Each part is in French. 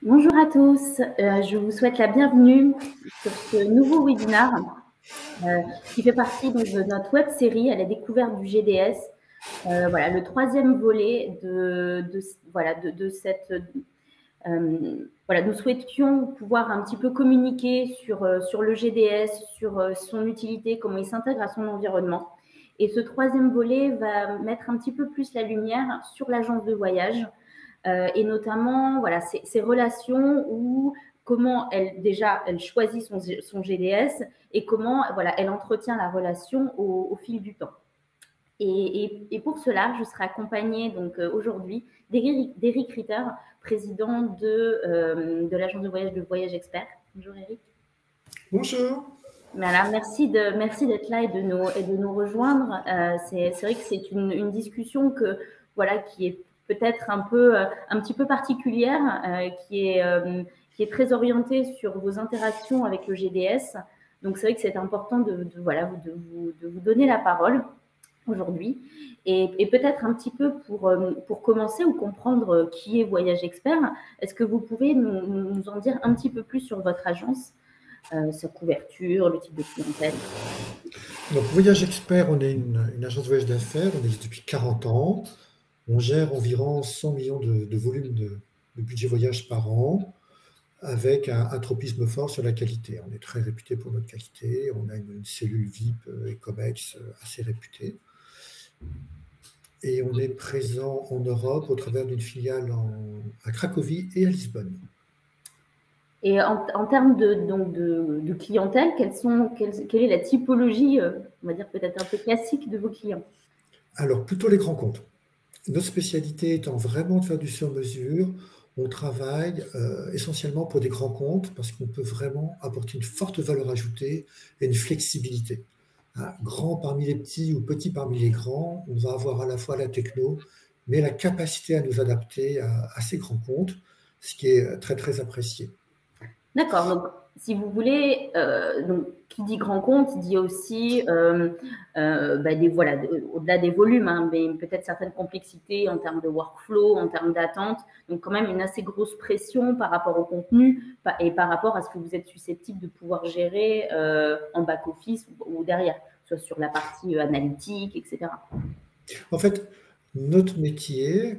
Bonjour à tous, je vous souhaite la bienvenue sur ce nouveau webinaire qui fait partie donc, de notre web série à la découverte du GDS. Voilà, le troisième volet de cette. Voilà, nous souhaitions pouvoir un petit peu communiquer sur le GDS, sur son utilité, comment il s'intègre à son environnement. Et ce troisième volet va mettre un petit peu plus la lumière sur l'agence de voyage, et notamment voilà, ces relations où comment elle choisit son GDS et comment voilà, elle entretient la relation au fil du temps. Et pour cela, je serai accompagnée donc aujourd'hui d'Éric Ritter, président de l'agence de Voyage Expert. Bonjour Éric. Bonjour. Voilà, merci d'être là et de nous rejoindre. C'est vrai que c'est une discussion qui est peut-être un petit peu particulière, qui est très orientée sur vos interactions avec le GDS. Donc c'est vrai que c'est important de vous donner la parole aujourd'hui. Et peut-être un petit peu pour commencer ou comprendre qui est Voyage Expert, est-ce que vous pouvez nous en dire un petit peu plus sur votre agence, sa couverture, le type de clientèle? Donc, Voyage Expert, on est une agence de voyage d'affaires, on existe depuis 40 ans. On gère environ 100 millions de volume de budget voyage par an, avec un tropisme fort sur la qualité. On est très réputé pour notre qualité, on a une cellule VIP et COMEX assez réputée. Et on est présent en Europe au travers d'une filiale à Cracovie et à Lisbonne. Et en termes de clientèle, quelle est la typologie, on va dire peut-être un peu classique de vos clients? Alors, plutôt les grands comptes. Notre spécialité étant vraiment de faire du sur-mesure, on travaille essentiellement pour des grands comptes parce qu'on peut vraiment apporter une forte valeur ajoutée et une flexibilité. Grand parmi les petits ou petits parmi les grands, on va avoir à la fois la techno, mais la capacité à nous adapter à ces grands comptes, ce qui est très très apprécié. D'accord, donc si vous voulez, donc, qui dit grand compte dit aussi au-delà des volumes, hein, mais peut-être certaines complexités en termes de workflow, en termes d'attente, donc quand même une assez grosse pression par rapport au contenu et par rapport à ce que vous êtes susceptible de pouvoir gérer en back-office ou derrière, soit sur la partie analytique, etc. En fait, notre métier,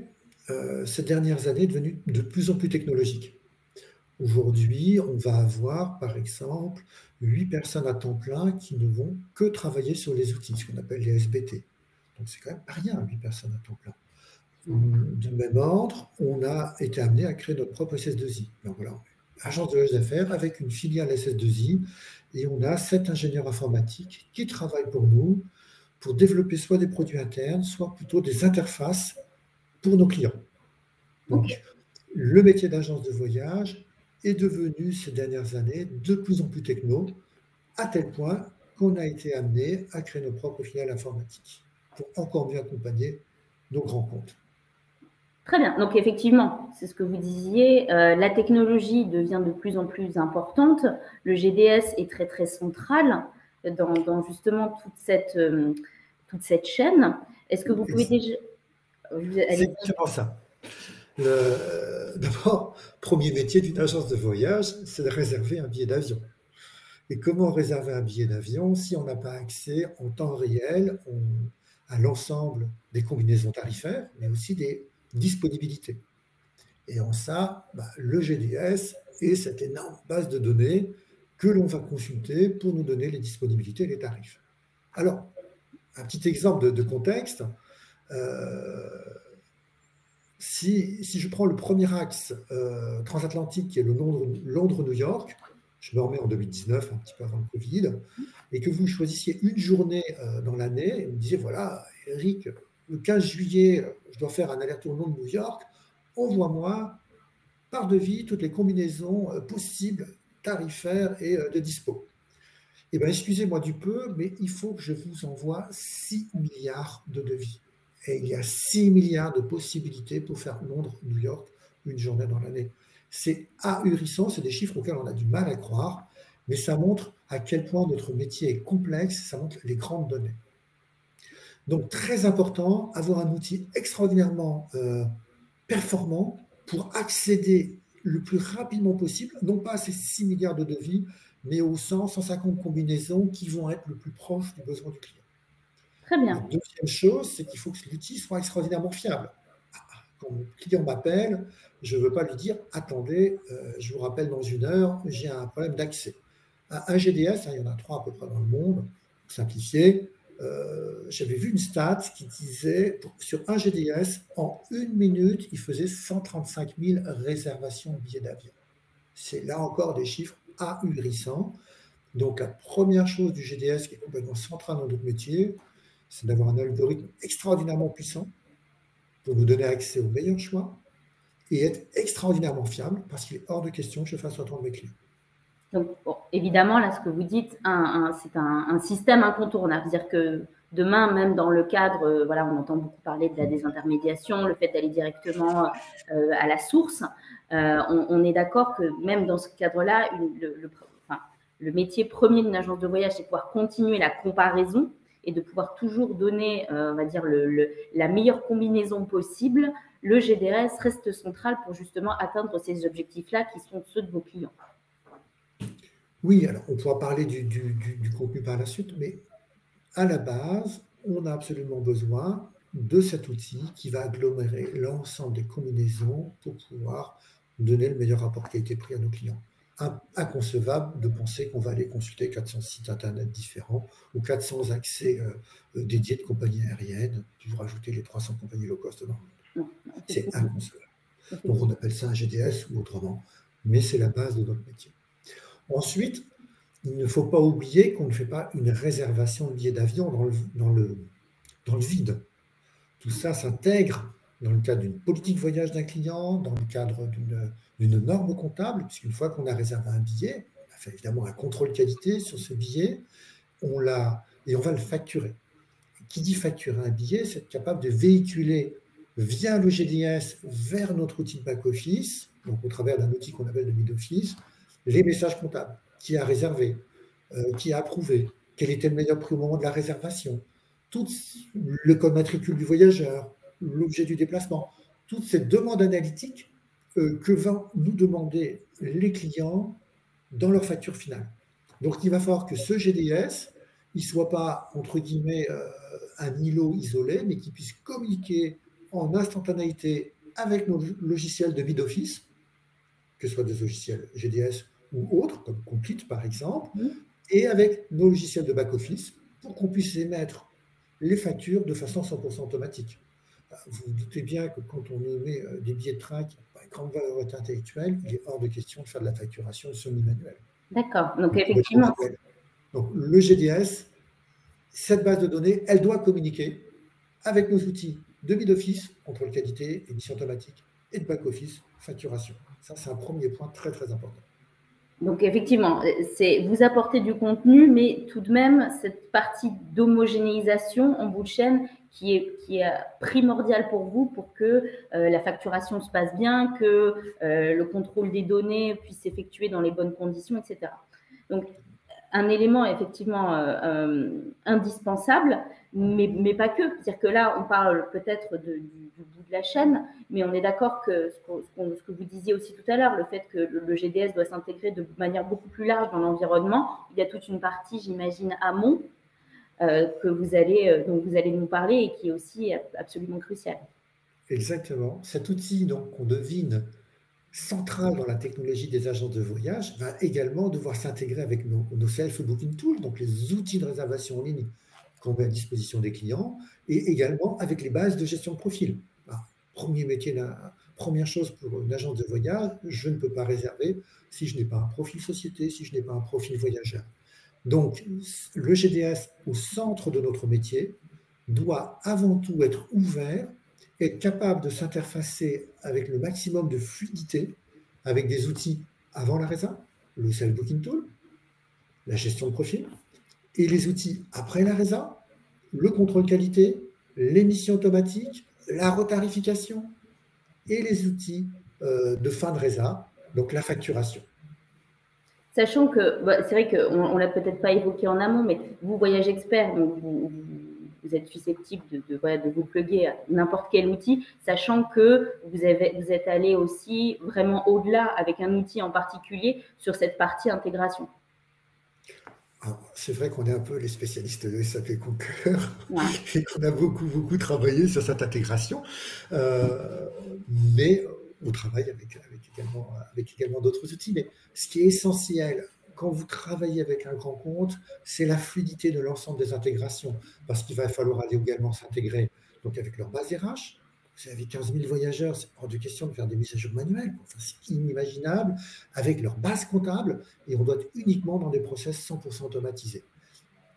ces dernières années, est devenu de plus en plus technologique. Aujourd'hui, on va avoir, par exemple, 8 personnes à temps plein qui ne vont que travailler sur les outils, ce qu'on appelle les SBT. Donc, c'est quand même pas rien, 8 personnes à temps plein. De même ordre, on a été amené à créer notre propre SS2I. Donc voilà, agence de voyage d'affaires avec une filiale SS2I, et on a 7 ingénieurs informatiques qui travaillent pour nous pour développer soit des produits internes, soit plutôt des interfaces pour nos clients. Donc, Okay. le métier d'agence de voyage est devenu ces dernières années de plus en plus techno, à tel point qu'on a été amené à créer nos propres filiales informatiques pour encore mieux accompagner nos grands comptes. Très bien. Donc effectivement, c'est ce que vous disiez, la technologie devient de plus en plus importante. Le GDS est très très central dans justement toute cette chaîne. Est-ce que vous pouvez déjà... C'est Allez-y. exactement ça. D'abord, premier métier d'une agence de voyage, c'est de réserver un billet d'avion. Et comment réserver un billet d'avion si on n'a pas accès en temps réel à l'ensemble des combinaisons tarifaires, mais aussi des disponibilités. Et en ça, le GDS est cette énorme base de données que l'on va consulter pour nous donner les disponibilités et les tarifs. Alors, un petit exemple de contexte. Si je prends le premier axe transatlantique, qui est le Londres-New York, je me remets en 2019, un petit peu avant le Covid, et que vous choisissiez une journée dans l'année, et vous disiez, voilà, Eric, le 15 juillet, je dois faire un aller-retour Londres-New York, envoie-moi par devis toutes les combinaisons possibles, tarifaires et de dispo. Eh bien, excusez-moi du peu, mais il faut que je vous envoie 6 milliards de devis. Et il y a 6 milliards de possibilités pour faire Londres-New York une journée dans l'année. C'est ahurissant, c'est des chiffres auxquels on a du mal à croire, mais ça montre à quel point notre métier est complexe, ça montre les grandes données. Donc, très important, avoir un outil extraordinairement performant pour accéder le plus rapidement possible, non pas à ces 6 milliards de devis, mais aux 100, 150 combinaisons qui vont être le plus proche du besoin du client. Très La bien. deuxième chose, c'est qu'il faut que l'outil soit extraordinairement fiable. Quand mon client m'appelle, je ne veux pas lui dire « Attendez, je vous rappelle dans 1 heure, j'ai un problème d'accès ». Un GDS, il y en a 3 à peu près dans le monde, pour simplifier, j'avais vu une stat qui disait sur un GDS, en 1 minute, il faisait 135 000 réservations de billets d'avion. C'est là encore des chiffres ahurissants. Donc la première chose du GDS qui est complètement centrale dans notre métier, c'est d'avoir un algorithme extraordinairement puissant pour nous donner accès aux meilleurs choix et être extraordinairement fiable parce qu'il est hors de question que je fasse attendre mes clients. Donc, bon, évidemment, là, ce que vous dites, c'est un système incontournable. C'est-à-dire que demain, même dans le cadre, voilà, on entend beaucoup parler de la désintermédiation, le fait d'aller directement à la source. On est d'accord que même dans ce cadre-là, le métier premier d'une agence de voyage, c'est de pouvoir continuer la comparaison et de pouvoir toujours donner, on va dire, la meilleure combinaison possible. Le GDS reste central pour justement atteindre ces objectifs-là qui sont ceux de vos clients. Oui, alors on pourra parler du contenu par la suite, mais à la base, on a absolument besoin de cet outil qui va agglomérer l'ensemble des combinaisons pour pouvoir donner le meilleur rapport qualité-prix à nos clients. Inconcevable de penser qu'on va aller consulter 400 sites internet différents ou 400 accès dédiés de compagnies aériennes, puis rajouter les 300 compagnies low cost dans le monde. C'est inconcevable. Donc on appelle ça un GDS ou autrement, mais c'est la base de notre métier. Ensuite, il ne faut pas oublier qu'on ne fait pas une réservation de billets d'avion dans le vide. Tout ça s'intègre dans le cadre d'une politique voyage d'un client, dans le cadre d'une norme comptable, puisqu'une fois qu'on a réservé un billet, on a fait évidemment un contrôle qualité sur ce billet, et on va le facturer. Qui dit facturer un billet, c'est être capable de véhiculer via le GDS vers notre outil de back-office, donc au travers d'un outil qu'on appelle le mid-office, les messages comptables. Qui a réservé, qui a approuvé, quel était le meilleur prix au moment de la réservation, tout le code matricule du voyageur, l'objet du déplacement, toutes ces demandes analytiques que vont nous demander les clients dans leur facture finale. Donc il va falloir que ce GDS, il ne soit pas, entre guillemets, un îlot isolé, mais qu'il puisse communiquer en instantanéité avec nos logiciels de mid-office, que ce soit des logiciels GDS ou autres, comme Complete par exemple, et avec nos logiciels de back-office pour qu'on puisse émettre les factures de façon 100% automatique. Vous vous doutez bien que quand on émet des billets de train qui ont une grande valeur intellectuelle, il est hors de question de faire de la facturation semi-manuelle. D'accord, donc effectivement. Donc le GDS, cette base de données, elle doit communiquer avec nos outils de mid-office, contrôle qualité, émission automatique, et de back-office, facturation. Ça, c'est un premier point très, très important. Donc, effectivement, vous apportez du contenu, mais tout de même, cette partie d'homogénéisation en bout de chaîne qui est primordiale pour vous pour que la facturation se passe bien, que le contrôle des données puisse s'effectuer dans les bonnes conditions, etc. Donc, un élément effectivement indispensable, mais pas que. C'est-à-dire que là, on parle peut-être du bout de la chaîne, mais on est d'accord que ce que vous disiez aussi tout à l'heure, le fait que le GDS doit s'intégrer de manière beaucoup plus large dans l'environnement, il y a toute une partie, j'imagine, amont, dont vous allez nous parler et qui est aussi absolument cruciale. Exactement. Cet outil, donc, qu'on devine central dans la technologie des agences de voyage, va également devoir s'intégrer avec nos self-booking tools, donc les outils de réservation en ligne qu'on met à disposition des clients, et également avec les bases de gestion de profil. Première chose pour une agence de voyage, je ne peux pas réserver si je n'ai pas un profil société, si je n'ai pas un profil voyageur. Donc, le GDS au centre de notre métier doit avant tout être ouvert, être capable de s'interfacer avec le maximum de fluidité, avec des outils avant la réserve, le self-booking tool, la gestion de profil, et les outils après la réserve, le contrôle qualité, l'émission automatique, la retarification, et les outils de fin de réserve, donc la facturation. Sachant que, c'est vrai qu'on ne l'a peut-être pas évoqué en amont, mais vous, Voyage Expert, donc vous êtes susceptible de vous plugger à n'importe quel outil, sachant que vous êtes allé aussi vraiment au-delà avec un outil en particulier sur cette partie intégration. C'est vrai qu'on est un peu les spécialistes de SAP Concur Ouais. et qu'on a beaucoup travaillé sur cette intégration, mais on travaille avec également d'autres outils. Mais ce qui est essentiel quand vous travaillez avec un grand compte, c'est la fluidité de l'ensemble des intégrations, parce qu'il va falloir aller également s'intégrer donc avec leur base RH. Vous avez 15 000 voyageurs, c'est hors de question de faire des mises à jour manuelles. Enfin, c'est inimaginable. Avec leur base comptable, et on doit être uniquement dans des process 100% automatisés.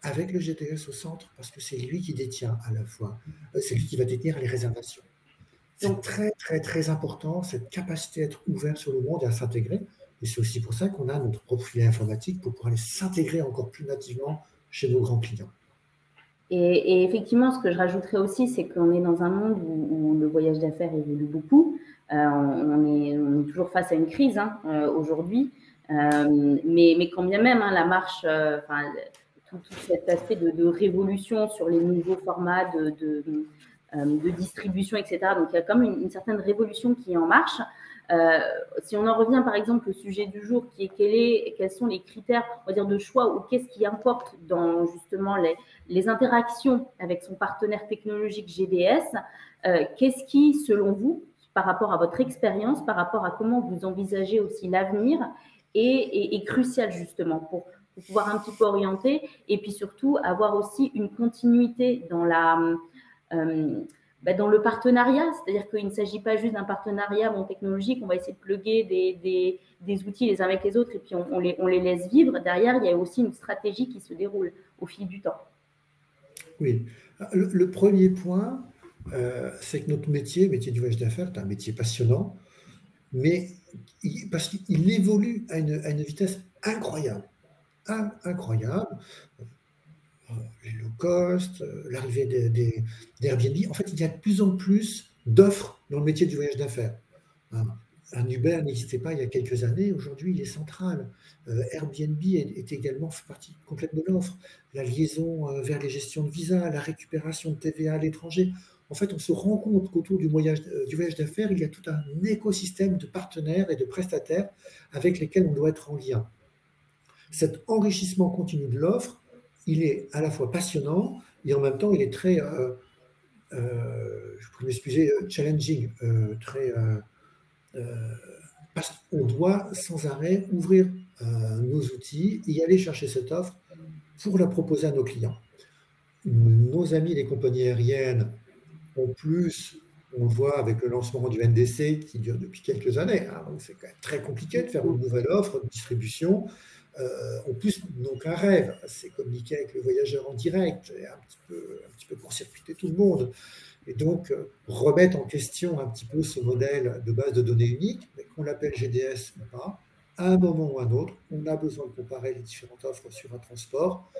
Avec le GTS au centre, parce que c'est lui qui détient à la fois, c'est lui qui va détenir les réservations. C'est très important, cette capacité à être ouvert sur le monde et à s'intégrer. Et c'est aussi pour ça qu'on a notre propre filet informatique pour pouvoir aller s'intégrer encore plus nativement chez nos grands clients. Et effectivement, ce que je rajouterais aussi, c'est qu'on est dans un monde où le voyage d'affaires évolue beaucoup. On est toujours face à une crise aujourd'hui. Mais quand bien même la marche, tout cet aspect de révolution sur les nouveaux formats de distribution, etc. Donc, il y a comme une certaine révolution qui est en marche. Si on en revient par exemple au sujet du jour, qui est quels sont les critères, on va dire, de choix, ou qu'est-ce qui importe dans justement les interactions avec son partenaire technologique GDS, qu'est-ce qui, selon vous, par rapport à votre expérience, par rapport à comment vous envisagez aussi l'avenir, est crucial justement pour pouvoir un petit peu orienter, et puis surtout avoir aussi une continuité dans dans le partenariat, c'est-à-dire qu'il ne s'agit pas juste d'un partenariat technologique, on va essayer de plugger des outils les uns avec les autres et puis on les laisse vivre. Derrière, il y a aussi une stratégie qui se déroule au fil du temps. Oui. Le premier point, c'est que notre métier du voyage d'affaires, est un métier passionnant, mais parce qu'il évolue à une vitesse incroyable. Incroyable. Les low cost, l'arrivée des Airbnb. En fait, il y a de plus en plus d'offres dans le métier du voyage d'affaires. Un Uber n'existait pas il y a quelques années. Aujourd'hui, il est central. Airbnb est également fait partie complète de l'offre. La liaison vers les gestions de visa, la récupération de TVA à l'étranger. En fait, on se rend compte qu'autour du voyage d'affaires, il y a tout un écosystème de partenaires et de prestataires avec lesquels on doit être en lien. Cet enrichissement continu de l'offre, il est à la fois passionnant et en même temps, il est très, je pourrais m'excuser, challenging, parce qu'on doit sans arrêt ouvrir nos outils et aller chercher cette offre pour la proposer à nos clients. Nos amis des compagnies aériennes, en plus, on le voit avec le lancement du NDC qui dure depuis quelques années, donc c'est quand même très compliqué de faire une nouvelle offre de distribution. En plus, donc un rêve, c'est communiquer avec le voyageur en direct, et un petit peu court-circuiter tout le monde. Et donc, remettre en question un petit peu ce modèle de base de données unique, mais qu'on l'appelle GDS ou pas, à un moment ou à un autre, on a besoin de comparer les différentes offres sur un transport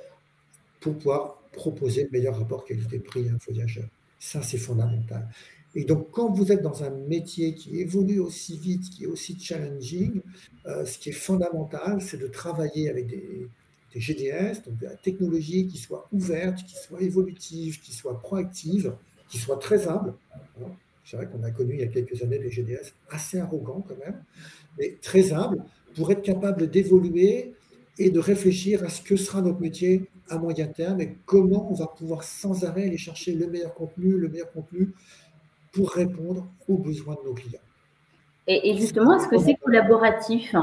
pour pouvoir proposer le meilleur rapport qualité-prix à un voyageur. Ça, c'est fondamental. Et donc, quand vous êtes dans un métier qui évolue aussi vite, qui est aussi challenging, ce qui est fondamental, c'est de travailler avec des GDS, donc de la technologie qui soit ouverte, qui soit évolutive, qui soit proactive, qui soit très humble. C'est vrai qu'on a connu il y a quelques années des GDS assez arrogants quand même, mais très humbles pour être capable d'évoluer et de réfléchir à ce que sera notre métier à moyen terme et comment on va pouvoir sans arrêt aller chercher le meilleur contenu pour répondre aux besoins de nos clients. Et justement, est-ce que c'est collaboratif?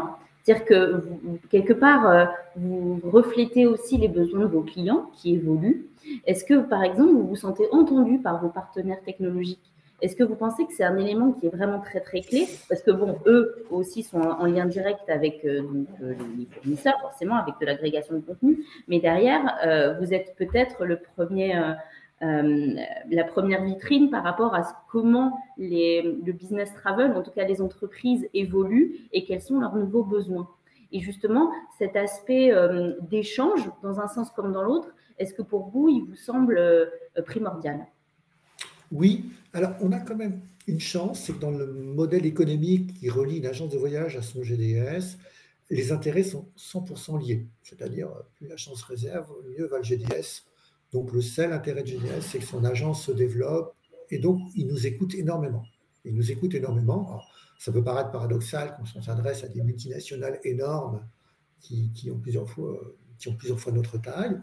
C'est-à-dire que quelque part, vous reflétez aussi les besoins de vos clients qui évoluent. Est-ce que, par exemple, vous vous sentez entendu par vos partenaires technologiques? Est-ce que vous pensez que c'est un élément qui est vraiment très clé? Parce que bon, eux aussi sont en lien direct avec les fournisseurs, forcément, avec de l'agrégation de contenu. Mais derrière, vous êtes peut-être la première vitrine par rapport à comment le business travel, en tout cas les entreprises, évoluent et quels sont leurs nouveaux besoins. Et justement, cet aspect d'échange, dans un sens comme dans l'autre, est-ce que pour vous, il vous semble primordial? Oui, alors on a quand même une chance, c'est que dans le modèle économique qui relie une agence de voyage à son GDS, les intérêts sont 100% liés. C'est-à-dire, plus la chance réserve, mieux va le GDS Donc, le seul intérêt de GDS, c'est que son agence se développe et donc, il nous écoute énormément. Il nous écoute énormément. Alors, ça peut paraître paradoxal quand on s'adresse à des multinationales énormes qui ont plusieurs fois notre taille,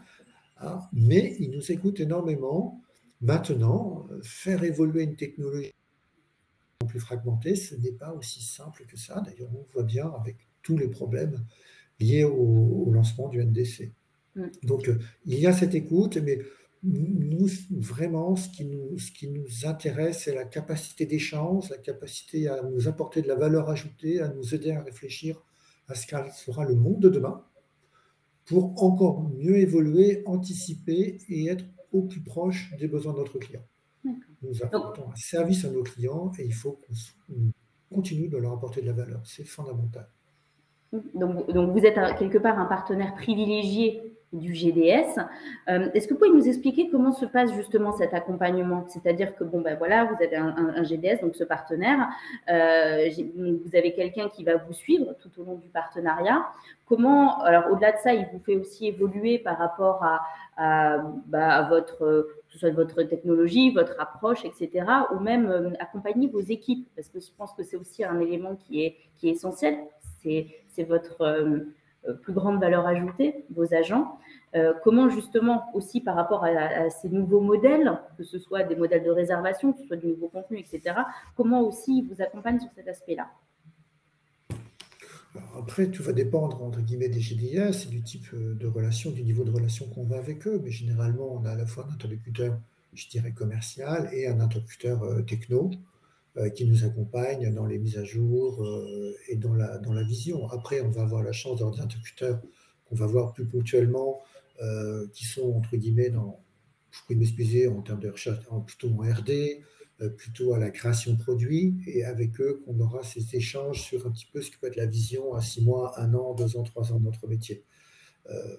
hein, mais il nous écoute énormément. Maintenant, faire évoluer une technologie plus fragmentée, ce n'est pas aussi simple que ça. D'ailleurs, on voit bien avec tous les problèmes liés au lancement du NDC. Donc, il y a cette écoute, mais nous, vraiment, ce qui nous intéresse, c'est la capacité d'échange, la capacité à nous apporter de la valeur ajoutée, à nous aider à réfléchir à ce quel sera le monde de demain, pour encore mieux évoluer, anticiper et être au plus proche des besoins de notre client. Nous apportons un service à nos clients et il faut qu'on continue de leur apporter de la valeur. C'est fondamental. Donc, vous êtes quelque part un partenaire privilégié du GDS. Est-ce que vous pouvez nous expliquer comment se passe justement cet accompagnement? C'est-à-dire que, bon, ben voilà, vous avez un GDS, donc ce partenaire, vous avez quelqu'un qui va vous suivre tout au long du partenariat. Comment, alors au-delà de ça, il vous fait aussi évoluer par rapport à votre, que ce soit votre technologie, votre approche, etc., ou même accompagner vos équipes, parce que je pense que c'est aussi un élément qui est essentiel. C'est votre plus grande valeur ajoutée, vos agents. Comment justement aussi par rapport à ces nouveaux modèles, que ce soit des modèles de réservation, que ce soit du nouveau contenu, etc., comment aussi ils vous accompagnent sur cet aspect-là? Après, tout va dépendre, entre guillemets, des GDS et du type de relation, du niveau de relation qu'on va avec eux. Mais généralement, on a à la fois un interlocuteur, je dirais, commercial et un interlocuteur techno qui nous accompagne dans les mises à jour et dans la vision. Après, on va avoir la chance d'avoir des interlocuteurs qu'on va voir plus ponctuellement, qui sont, entre guillemets, je peux m'excuser en termes de recherche, plutôt en RD, plutôt à la création de produits, et avec eux qu'on aura ces échanges sur un petit peu ce que peut être la vision à 6 mois, 1 an, 2 ans, 3 ans de notre métier.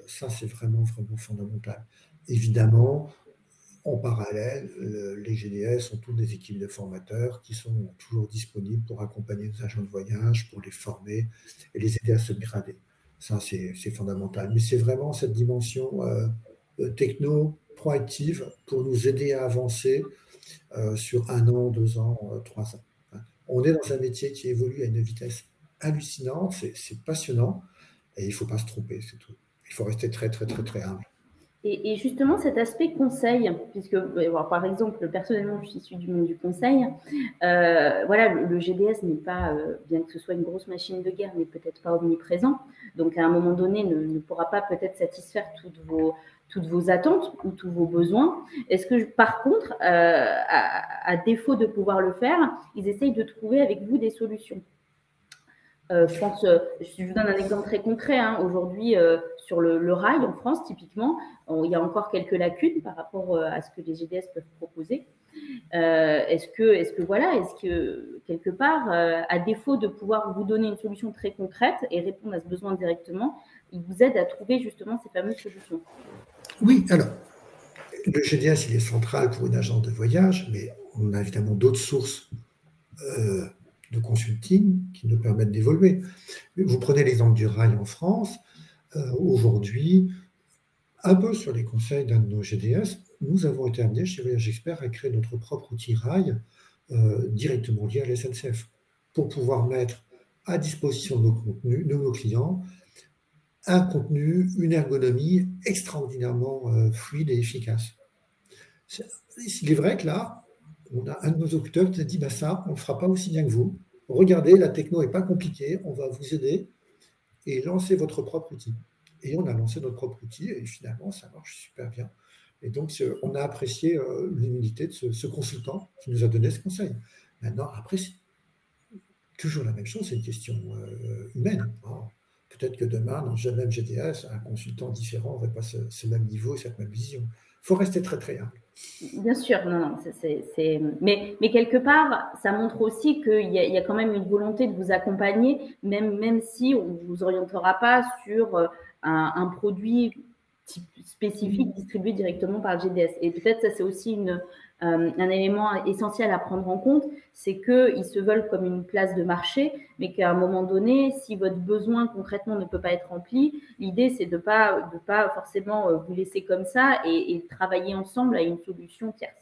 Ça, c'est vraiment, vraiment fondamental. Évidemment, en parallèle, les GDS ont toutes des équipes de formateurs qui sont toujours disponibles pour accompagner nos agents de voyage, pour les former et les aider à se grader. Ça, c'est fondamental. Mais c'est vraiment cette dimension techno, proactive, pour nous aider à avancer sur 1 an, 2 ans, 3 ans. On est dans un métier qui évolue à une vitesse hallucinante, c'est passionnant, et il ne faut pas se tromper, c'est tout. Il faut rester très, très, très, très humble. Et justement, cet aspect conseil, puisque, par exemple, personnellement, je suis issue du monde du conseil, voilà, le GDS n'est pas, bien que ce soit une grosse machine de guerre, n'est peut-être pas omniprésent. Donc, à un moment donné, ne pourra pas peut-être satisfaire toutes vos attentes ou tous vos besoins. Est-ce que, par contre, à défaut de pouvoir le faire, ils essayent de trouver avec vous des solutions? Je pense, je vous donne un exemple très concret. Hein. Aujourd'hui, sur le rail en France, typiquement, il y a encore quelques lacunes par rapport à ce que les GDS peuvent proposer. Est-ce que quelque part, à défaut de pouvoir vous donner une solution très concrète et répondre à ce besoin directement, ils vous aident à trouver justement ces fameuses solutions? Oui, alors, le GDS, il est central pour une agence de voyage, mais on a évidemment d'autres sources de consulting qui nous permettent d'évoluer. Vous prenez l'exemple du rail en France. Aujourd'hui, un peu sur les conseils d'un de nos GDS, nous avons été amenés chez Voyage Expert à créer notre propre outil rail directement lié à la SNCF pour pouvoir mettre à disposition de nos contenus, de nos clients, un contenu, une ergonomie extraordinairement fluide et efficace. Il est vrai que là, on a un de nos auditeurs qui a dit, ça, on ne le fera pas aussi bien que vous. Regardez, la techno n'est pas compliquée, on va vous aider et lancez votre propre outil. Et on a lancé notre propre outil et finalement, ça marche super bien. Et donc, on a apprécié l'humilité de ce consultant qui nous a donné ce conseil. Maintenant, après, c'est toujours la même chose, c'est une question humaine. Peut-être que demain, dans le même GDS, un consultant différent n'aurait pas ce même niveau et cette même vision. Il faut rester très, très humble. Bien sûr, non. Mais quelque part, ça montre aussi qu'il y a quand même une volonté de vous accompagner, même si on ne vous orientera pas sur un produit spécifique distribué directement par le GDS. Et peut-être ça, c'est aussi un élément essentiel à prendre en compte, c'est qu'ils se veulent comme une place de marché, mais qu'à un moment donné, si votre besoin concrètement ne peut pas être rempli, l'idée, c'est de pas forcément vous laisser comme ça et travailler ensemble à une solution tierce.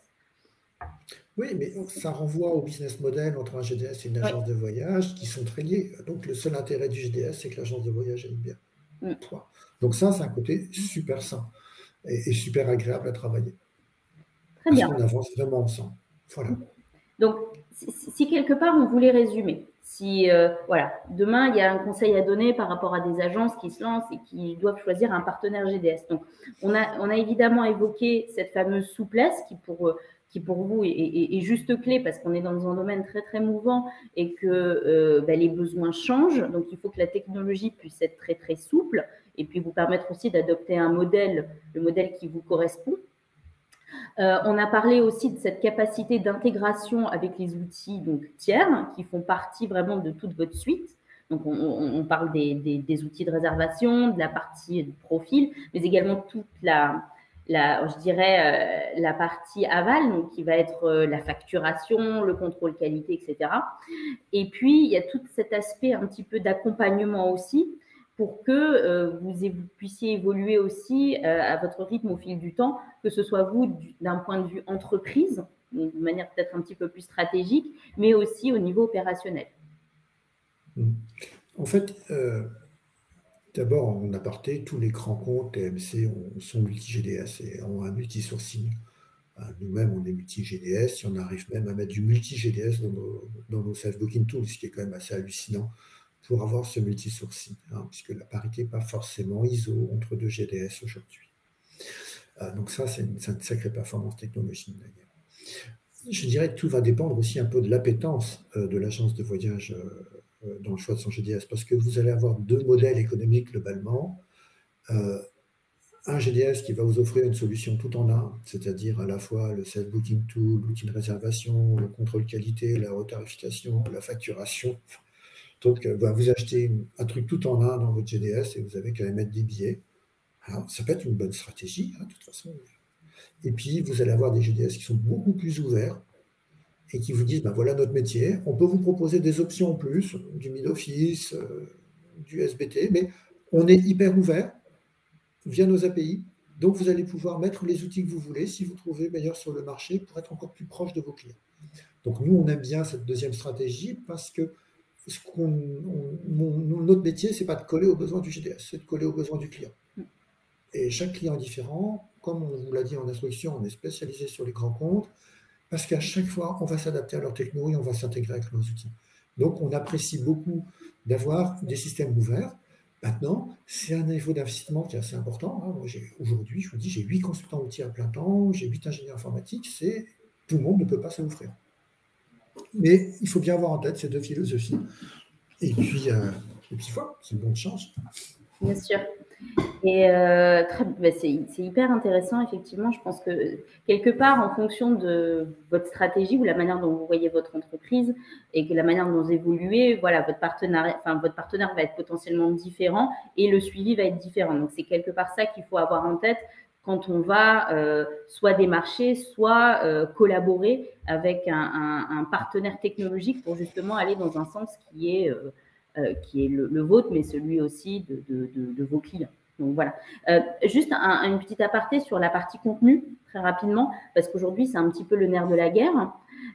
Oui, mais ça renvoie au business model entre un GDS et une agence de voyage qui sont très liés. Donc, le seul intérêt du GDS, c'est que l'agence de voyage aille bien. Point. Donc, ça, c'est un côté super sain et super agréable à travailler. Très bien. Parce qu'on avance vraiment ensemble. Voilà. Donc, si quelque part on voulait résumer, si voilà, demain il y a un conseil à donner par rapport à des agences qui se lancent et qui doivent choisir un partenaire GDS. Donc, on a évidemment évoqué cette fameuse souplesse qui pour vous est juste clé parce qu'on est dans un domaine très très mouvant et que les besoins changent. Donc, il faut que la technologie puisse être très très souple et puis vous permettre aussi d'adopter un modèle, le modèle qui vous correspond. On a parlé aussi de cette capacité d'intégration avec les outils donc, tiers qui font partie vraiment de toute votre suite. Donc, on parle des outils de réservation, de la partie de profil, mais également toute je dirais, la partie aval, donc qui va être la facturation, le contrôle qualité, etc. Et puis, il y a tout cet aspect un petit peu d'accompagnement aussi pour que vous puissiez évoluer aussi à votre rythme au fil du temps, que ce soit vous d'un point de vue entreprise, de manière peut-être un petit peu plus stratégique, mais aussi au niveau opérationnel. En fait, d'abord, en aparté, tous les grands comptes TMC sont multi-GDS et ont un multi-sourcing. Nous-mêmes, on est multi-GDS et on arrive même à mettre du multi-GDS dans nos self-booking tools, ce qui est quand même assez hallucinant pour avoir ce multi-sourcing, puisque la parité n'est pas forcément ISO entre deux GDS aujourd'hui. Donc ça, c'est une sacrée performance technologique d'ailleurs. Je dirais que tout va dépendre aussi un peu de l'appétence de l'agence de voyage dans le choix de son GDS, parce que vous allez avoir deux modèles économiques globalement. Un GDS qui va vous offrir une solution tout en un, c'est-à-dire à la fois le self-booking tool, l'outil de réservation, le contrôle qualité, la retarification, la facturation. Donc, vous achetez un truc tout en un dans votre GDS et vous avez qu'à mettre des billets. Alors, ça peut être une bonne stratégie, de toute façon. Et puis, vous allez avoir des GDS qui sont beaucoup plus ouverts et qui vous disent, voilà notre métier, on peut vous proposer des options en plus, du mid-office, du SBT, mais on est hyper ouvert via nos API. Donc, vous allez pouvoir mettre les outils que vous voulez si vous trouvez meilleur sur le marché pour être encore plus proche de vos clients. Donc, nous, on aime bien cette deuxième stratégie parce que notre métier, ce n'est pas de coller aux besoins du GDS, c'est de coller aux besoins du client. Et chaque client est différent. Comme on vous l'a dit en introduction, on est spécialisé sur les grands comptes parce qu'à chaque fois, on va s'adapter à leur techno et on va s'intégrer avec nos outils. Donc, on apprécie beaucoup d'avoir des systèmes ouverts. Maintenant, c'est un niveau d'investissement qui est assez important. Aujourd'hui, je vous dis, j'ai 8 consultants outils à plein temps, j'ai 8 ingénieurs informatiques. Tout le monde ne peut pas se l'offrir. Mais il faut bien avoir en tête ces deux philosophies. Et puis voilà, c'est une bonne chance. Bien sûr. Et c'est hyper intéressant, effectivement. Je pense que quelque part, en fonction de votre stratégie ou la manière dont vous voyez votre entreprise et que la manière dont vous évoluez, voilà, votre partenaire va être potentiellement différent et le suivi va être différent. Donc, c'est quelque part ça qu'il faut avoir en tête quand on va soit démarcher, soit collaborer avec un partenaire technologique pour justement aller dans un sens qui est le vôtre, mais celui aussi de vos clients. Donc voilà. Juste une petite aparté sur la partie contenu, très rapidement, parce qu'aujourd'hui, c'est un petit peu le nerf de la guerre.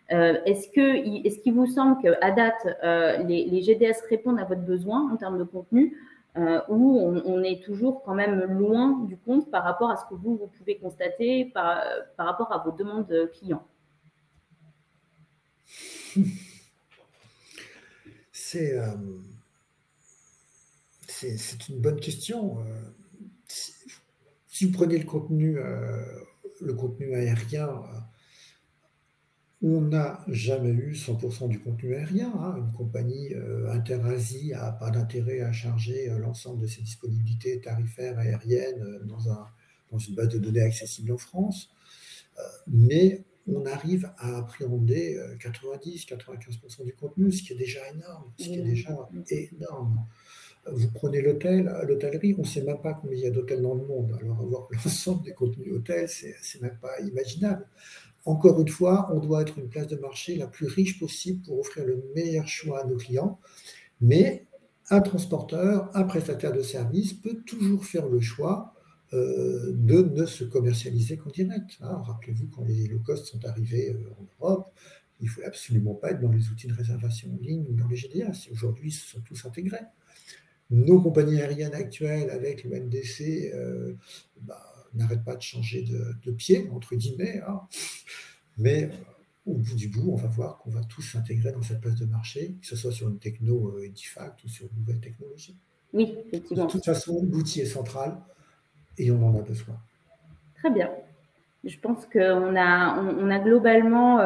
Est-ce qu'il vous semble qu'à date, les GDS répondent à votre besoin en termes de contenu ou on est toujours quand même loin du compte par rapport à ce que vous pouvez constater par rapport à vos demandes clients? C'est une bonne question. Si vous prenez le contenu aérien, on n'a jamais eu 100% du contenu aérien. Une compagnie inter-Asie n'a pas d'intérêt à charger l'ensemble de ses disponibilités tarifaires aériennes dans une base de données accessible en France. Mais on arrive à appréhender 90-95% du contenu, ce qui est déjà énorme. Vous prenez l'hôtellerie, on ne sait même pas combien il y a d'hôtels dans le monde. Alors avoir l'ensemble des contenus hôtels, c'est même pas imaginable. Encore une fois, on doit être une place de marché la plus riche possible pour offrir le meilleur choix à nos clients. Mais un transporteur, un prestataire de service peut toujours faire le choix de ne se commercialiser qu'en direct. Hein. Rappelez-vous, quand les low cost sont arrivés en Europe, il ne faut absolument pas être dans les outils de réservation en ligne ou dans les GDS. Aujourd'hui, ils se sont tous intégrés. Nos compagnies aériennes actuelles, avec le NDC, n'arrêtent pas de changer de pied, entre guillemets. Hein. Mais au bout du bout, on va voir qu'on va tous s'intégrer dans cette place de marché, que ce soit sur une techno Edifact ou sur une nouvelle technologie. Oui, effectivement. De toute façon, l'outil est central et on en a besoin. Très bien. Je pense qu'on a globalement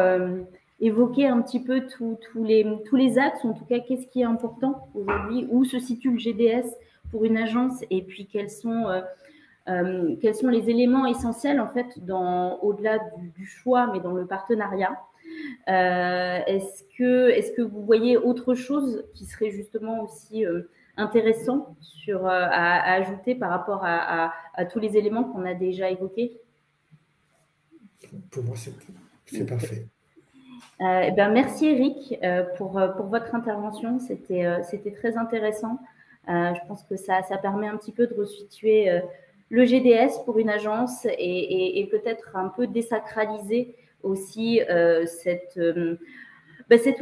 évoqué un petit peu tous les axes, en tout cas, qu'est-ce qui est important aujourd'hui, où se situe le GDS pour une agence, et puis quels sont les éléments essentiels, en fait, au-delà du choix, mais dans le partenariat. Est-ce que vous voyez autre chose qui serait justement aussi intéressant à ajouter par rapport à tous les éléments qu'on a déjà évoqués? Pour moi, c'est parfait. Merci Eric pour votre intervention, c'était très intéressant. Je pense que ça permet un petit peu de resituer le GDS pour une agence et peut-être un peu désacraliser aussi cet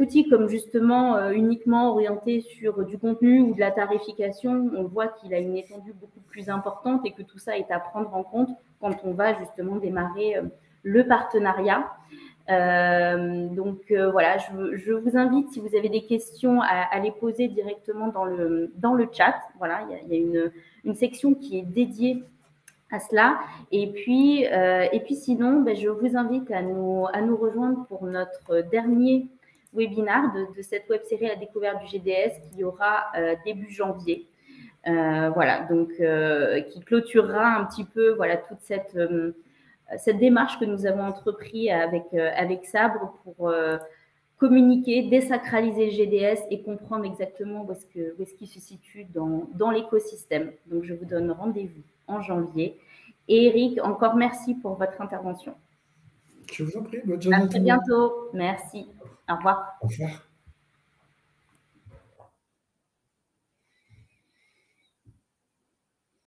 outil comme justement uniquement orienté sur du contenu ou de la tarification. On voit qu'il a une étendue beaucoup plus importante et que tout ça est à prendre en compte quand on va justement démarrer le partenariat. Voilà, je vous invite, si vous avez des questions, à les poser directement dans le chat. Voilà, il y a une section qui est dédiée à cela. Et puis sinon, je vous invite à nous rejoindre pour notre dernier webinaire de cette web série à découverte du GDS qui aura début janvier. Voilà, donc qui clôturera un petit peu toute cette démarche que nous avons entreprise avec Sabre pour communiquer, désacraliser le GDS et comprendre exactement où est-ce qu'il se situe dans l'écosystème. Donc, je vous donne rendez-vous en janvier. Et Eric, encore merci pour votre intervention. Je vous en prie, bonne journée. À très bientôt. Merci. Au revoir. Au revoir.